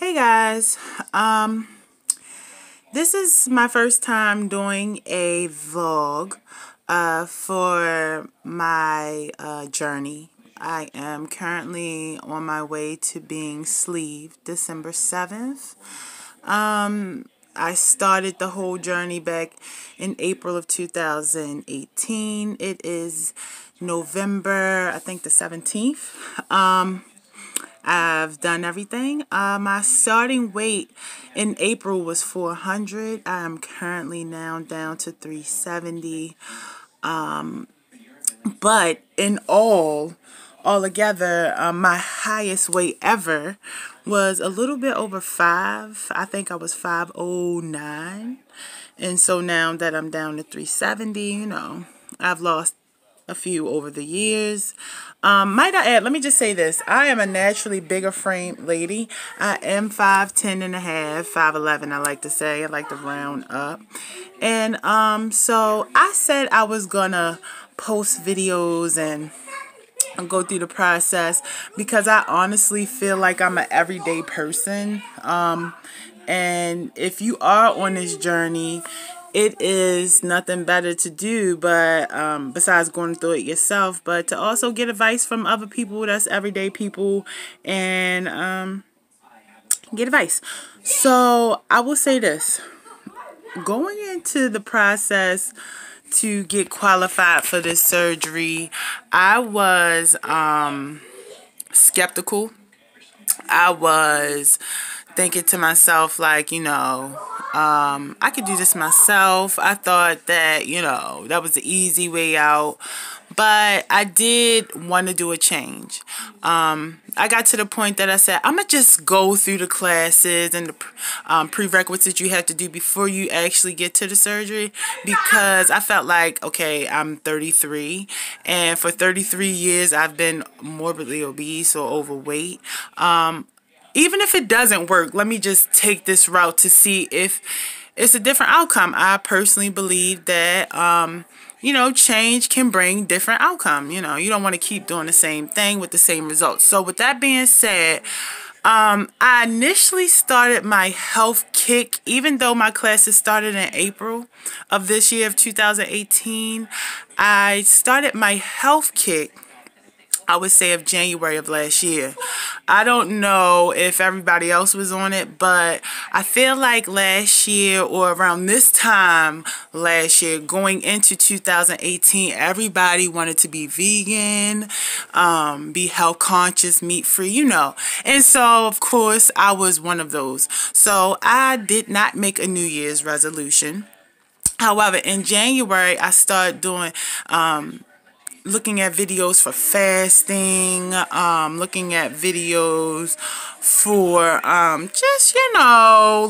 Hey guys, this is my first time doing a vlog for my journey. I am currently on my way to being sleeved December 7th. I started the whole journey back in April of 2018. It is November, I think the 17th. I've done everything. My starting weight in April was 400. I am currently now down to 370. But in altogether, my highest weight ever was a little bit over 5. I think I was 509. And so now that I'm down to 370, I've lost a few over the years. Might I add, let me just say this. I am a naturally bigger frame lady. I am 5'10" and a half, 5'11", I like to say. I like to round up. And so I said I was gonna post videos and go through the process because I honestly feel like I'm an everyday person. And if you are on this journey, it is nothing better to do but besides going through it yourself, but to also get advice from other people that's everyday people and get advice. So I will say this. Going into the process to get qualified for this surgery, I was skeptical. I was thinking to myself, like, I could do this myself. I thought that, that was the easy way out. But I did want to do a change. I got to the point that I said, I'm going to just go through the classes and the prerequisites you have to do before you actually get to the surgery. Because I felt like, okay, I'm 33. And for 33 years, I've been morbidly obese or overweight. Even if it doesn't work, let me just take this route to see if it's a different outcome. I personally believe that, change can bring different outcome. You don't want to keep doing the same thing with the same results. So with that being said, I initially started my health kick, even though my classes started in April of this year of 2018. I started my health kick, I would say, of January of last year. I don't know if everybody else was on it, but I feel like last year or around this time last year, going into 2018, everybody wanted to be vegan, be health conscious, meat free, And so, of course, I was one of those. So I did not make a New Year's resolution. However, in January, I started doing looking at videos for fasting, looking at videos for just,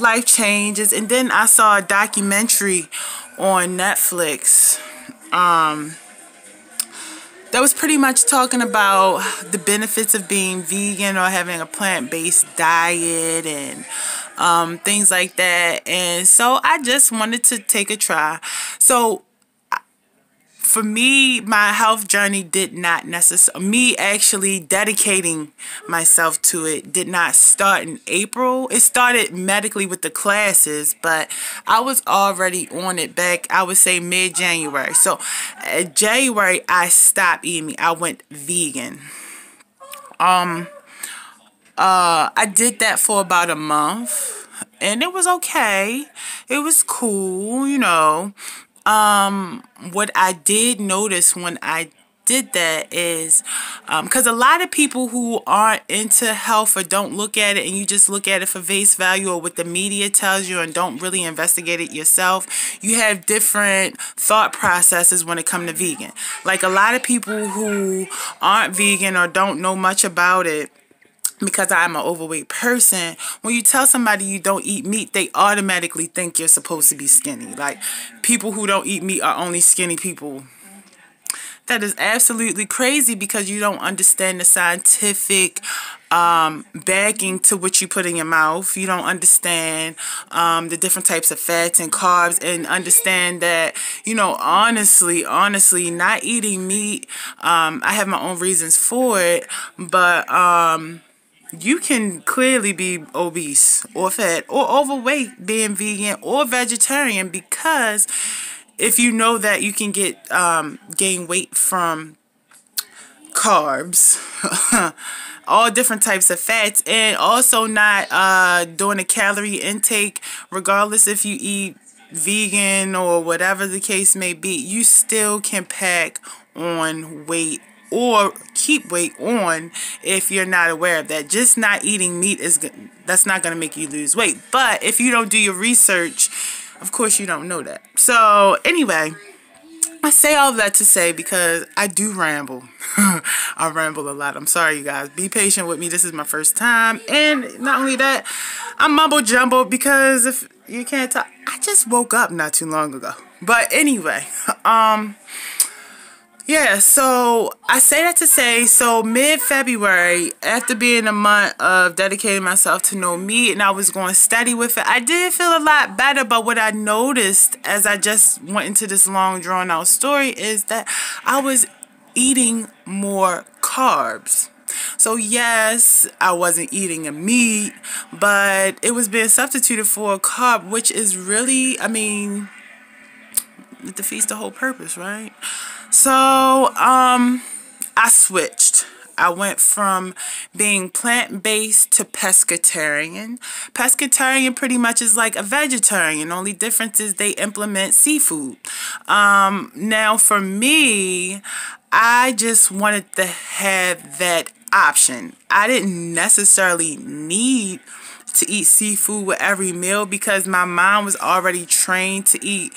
life changes. And then I saw a documentary on Netflix that was pretty much talking about the benefits of being vegan or having a plant-based diet and things like that. And so I just wanted to take a try. So for me, my health journey did not necessarily, me actually dedicating myself to it did not start in April. It started medically with the classes, but I was already on it back, I would say, mid-January. So in January, I stopped eating meat. I went vegan. I did that for about a month, and it was okay. It was cool, What I did notice when I did that is because a lot of people who aren't into health or don't look at it, and you just look at it for face value or what the media tells you and don't really investigate it yourself, you have different thought processes when it comes to vegan. Like a lot of people who aren't vegan or don't know much about it, because I'm an overweight person, when you tell somebody you don't eat meat, they automatically think you're supposed to be skinny. Like, people who don't eat meat are only skinny people. That is absolutely crazy because you don't understand the scientific backing to what you put in your mouth. You don't understand the different types of fats and carbs, and understand that, honestly, not eating meat, I have my own reasons for it, but you can clearly be obese or fat or overweight being vegan or vegetarian, because if you know that you can get gain weight from carbs, all different types of fats, and also not doing a calorie intake, regardless if you eat vegan or whatever the case may be, you still can pack on weight or keep weight on if you're not aware of that. Just not eating meat that's not going to make you lose weight. But if you don't do your research, of course you don't know that. So anyway, I say all of that to say, because I do ramble. I ramble a lot. I'm sorry, you guys. Be patient with me. This is my first time. And not only that, I'm mumble jumble, because if you can't talk, I just woke up not too long ago. But anyway, yeah, so I say that to say, so mid-February, after being a month of dedicating myself to no meat, and I was going steady with it, I did feel a lot better. But what I noticed as I just went into this long drawn-out story is that I was eating more carbs. So yes, I wasn't eating a meat, but it was being substituted for a carb, which is really, I mean, it defeats the whole purpose, right? So, I switched. I went from being plant-based to pescatarian. Pescatarian pretty much is like a vegetarian. Only difference is they implement seafood. Now for me, I just wanted to have that option. I didn't necessarily need to eat seafood with every meal, because my mom was already trained to eat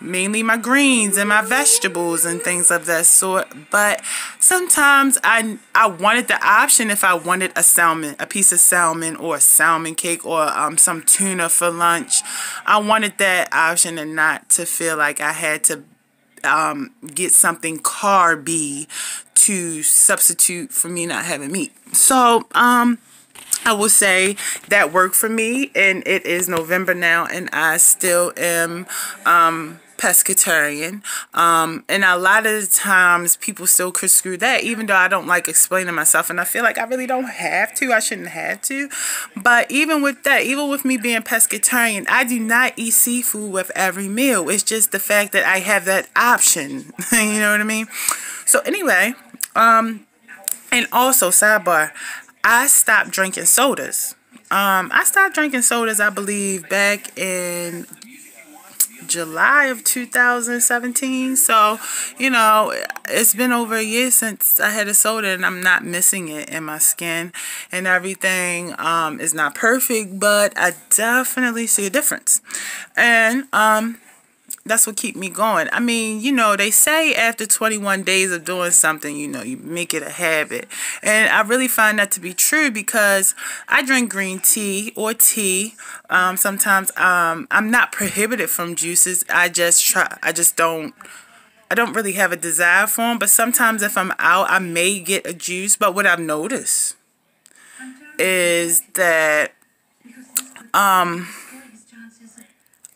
mainly my greens and my vegetables and things of that sort. But sometimes I wanted the option if I wanted a piece of salmon or a salmon cake or some tuna for lunch. I wanted that option, and not to feel like I had to get something carby to substitute for me not having meat. So I will say that worked for me, and it is November now, and I still am pescatarian. And a lot of the times people still could screw that, even though I don't like explaining myself, and I feel like I really don't have to. I shouldn't have to. But even with that, even with me being pescatarian, I do not eat seafood with every meal. It's just the fact that I have that option. You know what I mean? So anyway, and also sidebar, I stopped drinking sodas. I stopped drinking sodas, I believe, back in July of 2017. So, you know, it's been over a year since I had a soda, and I'm not missing it. And my skin and everything is not perfect, but I definitely see a difference. And that's what keep me going. I mean, you know, they say after 21 days of doing something, you know, you make it a habit. And I really find that to be true, because I drink green tea or tea. Sometimes I'm not prohibited from juices. I don't really have a desire for them. But sometimes if I'm out, I may get a juice. But what I've noticed is that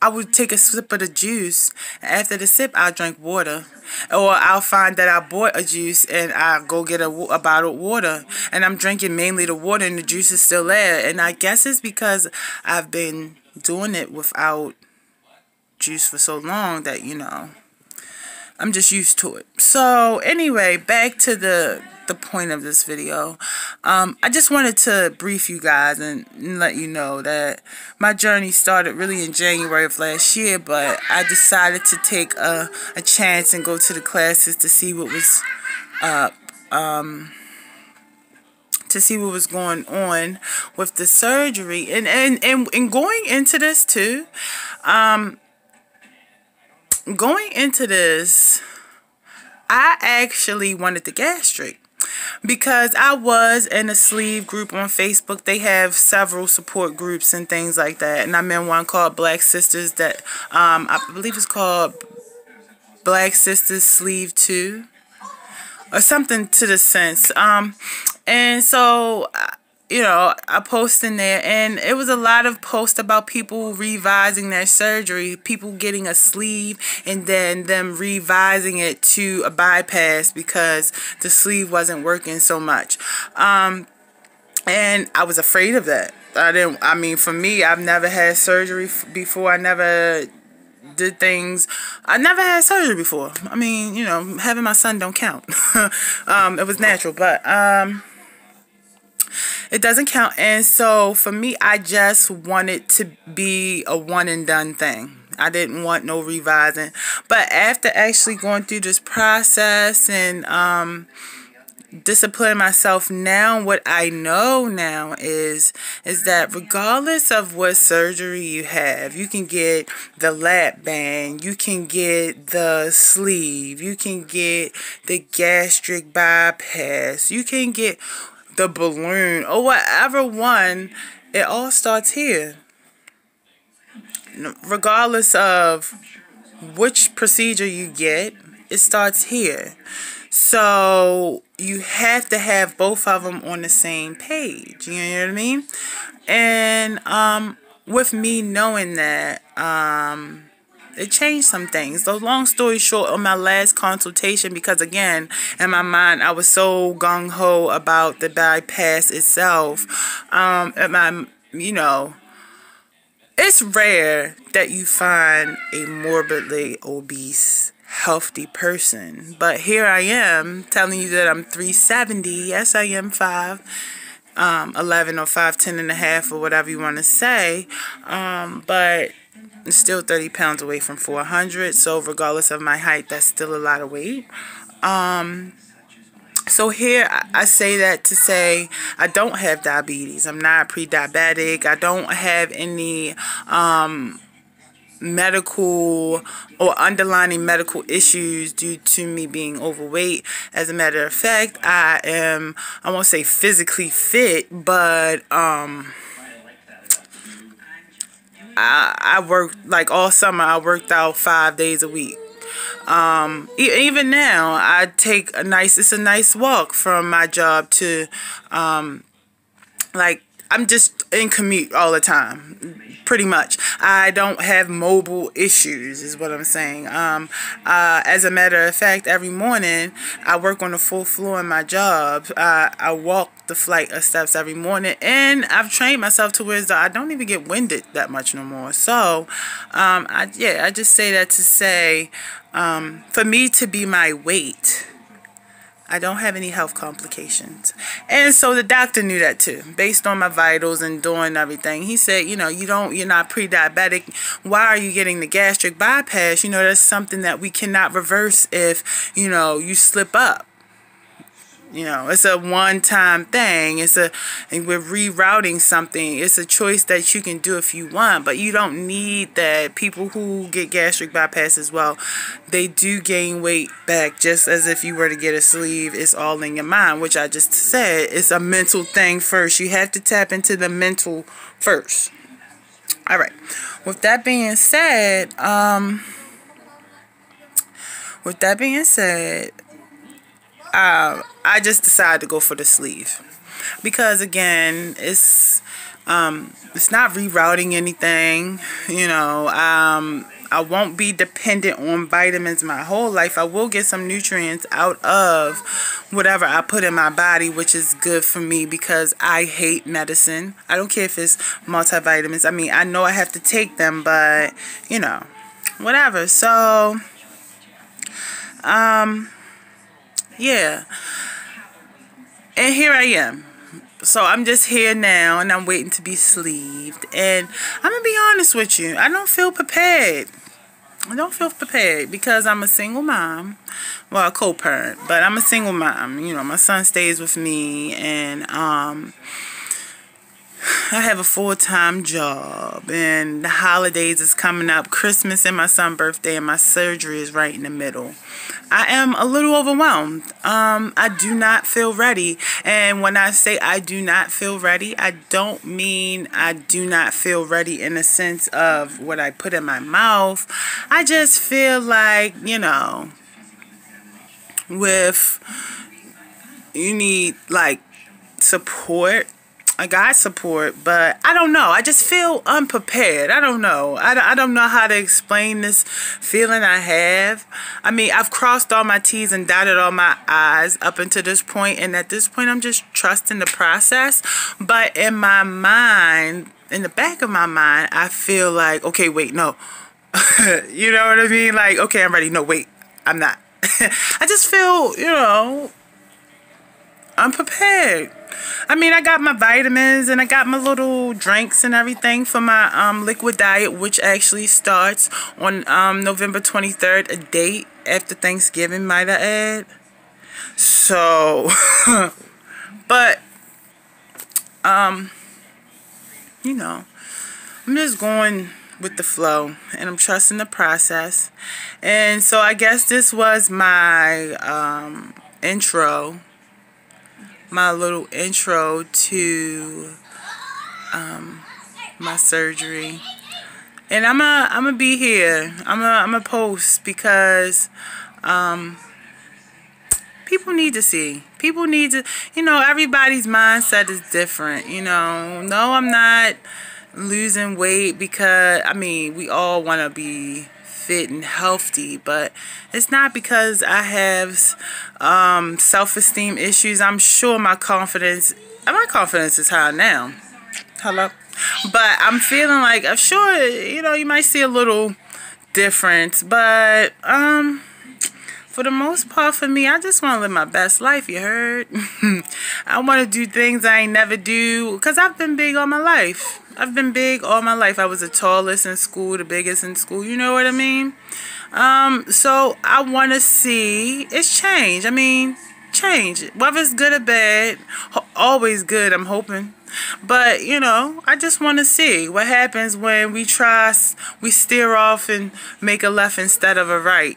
I would take a sip of the juice, and after the sip, I'll drink water. Or I'll find that I bought a juice, and I'll go get a bottled water. And I'm drinking mainly the water, and the juice is still there. And I guess it's because I've been doing it without juice for so long that, you know, I'm just used to it. So anyway, back to the point of this video. I just wanted to brief you guys and let you know that my journey started really in January of last year, but I decided to take a chance and go to the classes to see what was going on with the surgery, and going into this too. Going into this, I actually wanted the gastric, because I was in a sleeve group on Facebook. They have several support groups and things like that, and I'm in one called Black Sisters that I believe it's called Black Sisters Sleeve 2 or something to the sense. And so, you know, I posted in there, and it was a lot of posts about people revising their surgery, people getting a sleeve and then them revising it to a bypass because the sleeve wasn't working so much. And I was afraid of that. I mean, for me, I've never had surgery before. I never did things. I never had surgery before. I mean, you know, having my son don't count. It was natural, but it doesn't count. And so for me, I just wanted to be a one and done thing. I didn't want no revising. But after actually going through this process and discipline myself now, what I know now is that regardless of what surgery you have, you can get the lap band, you can get the sleeve, you can get the gastric bypass, you can get the balloon, or whatever one. It all starts here, regardless of which procedure you get. It starts here. So you have to have both of them on the same page. You know what I mean? And with me knowing that, it changed some things. So long story short, on my last consultation, because again, in my mind, I was so gung-ho about the bypass itself. You know, it's rare that you find a morbidly obese healthy person, but here I am telling you that I'm 370. Yes, I am 5'11" or 5'10" and a half, or whatever you want to say, but I'm still 30 pounds away from 400. So regardless of my height, that's still a lot of weight. So here I say that to say I don't have diabetes. I'm not pre-diabetic. I don't have any medical or underlying medical issues due to me being overweight. As a matter of fact, I am, I won't say physically fit, but I worked, like all summer, I worked out 5 days a week. Even now, I take it's a nice walk from my job to, like, I'm just in commute all the time, pretty much. I don't have mobile issues, is what I'm saying. As a matter of fact, every morning, I work on the full floor in my job. I walk the flight of steps every morning, and I've trained myself to where I don't even get winded that much no more. So, I just say that to say, for me to be my weight, I don't have any health complications. And so the doctor knew that too, based on my vitals and doing everything. He said, you know, you're not pre-diabetic. Why are you getting the gastric bypass? You know, that's something that we cannot reverse if, you know, you slip up. You know, it's a one-time thing. And we're rerouting something. It's a choice that you can do if you want, but you don't need that. People who get gastric bypass as well, they do gain weight back just as if you were to get a sleeve. It's all in your mind, which I just said. It's a mental thing first. You have to tap into the mental first. All right. With that being said, I just decided to go for the sleeve because, again, it's not rerouting anything. You know, I won't be dependent on vitamins my whole life. I will get some nutrients out of whatever I put in my body, which is good for me because I hate medicine. I don't care if it's multivitamins. I mean, I know I have to take them, but, you know, whatever. So, yeah. And here I am. So I'm just here now, and I'm waiting to be sleeved. And I'm going to be honest with you. I don't feel prepared. I don't feel prepared because I'm a single mom. Well, a co-parent, but I'm a single mom. You know, my son stays with me, and I have a full-time job, and the holidays is coming up. Christmas and my son's birthday, and my surgery is right in the middle. I am a little overwhelmed. I do not feel ready. And when I say I do not feel ready, I don't mean I do not feel ready in the sense of what I put in my mouth. I just feel like, you know, you need like support. I got support, but I don't know. I just feel unprepared. I don't know. I don't know how to explain this feeling I have. I mean, I've crossed all my T's and dotted all my I's up until this point, and at this point, I'm just trusting the process. But in my mind, in the back of my mind, I feel like, okay, wait, no. You know what I mean? Like, okay, I'm ready. No, wait, I'm not. I just feel, unprepared. I mean, I got my vitamins and I got my little drinks and everything for my liquid diet, which actually starts on November 23rd, a date after Thanksgiving, might I add. So, but, I'm just going with the flow and I'm trusting the process. And so I guess this was my intro. My little intro to my surgery, and I'm gonna be here. I'm a post because people need to see. People need to, everybody's mindset is different. No, I'm not losing weight because I mean we all want to be fit and healthy, but it's not because I have self-esteem issues. I'm sure my confidence is high now. Hello? But I'm feeling like, I'm sure, you might see a little difference, but for the most part, for me, I just want to live my best life, you heard? I want to do things I ain't never do, because I've been big all my life. I've been big all my life. I was the tallest in school, the biggest in school, you know what I mean? So I want to see it's change. I mean, change. Whether it's good or bad, always good, I'm hoping. But, I just want to see what happens when we steer off and make a left instead of a right,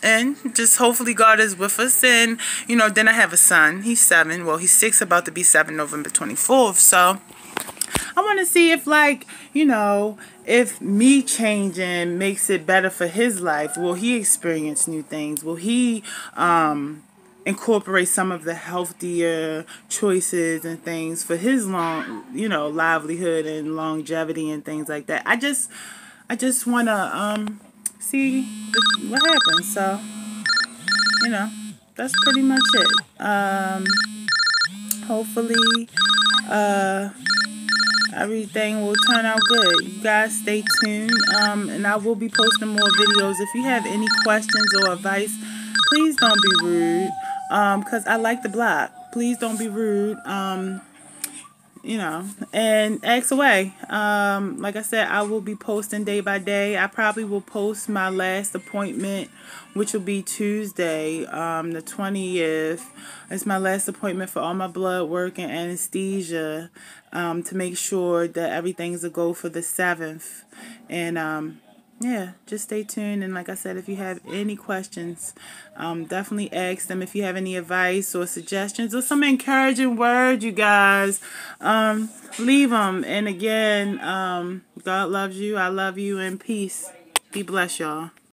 and just hopefully God is with us. And, then I have a son. He's 7. Well, he's 6, about to be 7 November 24th. So I want to see if, if me changing makes it better for his life. Will he experience new things? Will he incorporate some of the healthier choices and things for his long, livelihood and longevity and things like that? I just want to see what happens. So, that's pretty much it. Hopefully, everything will turn out good. You guys stay tuned, and I will be posting more videos. If you have any questions or advice, please don't be rude, because I like the block. Please don't be rude, and ask away. Like I said, I will be posting day by day. I probably will post my last appointment, which will be Tuesday, the 20th. It's my last appointment for all my blood work and anesthesia, to make sure that everything's a go for the 7th. And, yeah, just stay tuned. And like I said, if you have any questions, definitely ask them. If you have any advice or suggestions or some encouraging words, you guys, leave them. And again, God loves you. I love you. And peace. Be blessed, y'all.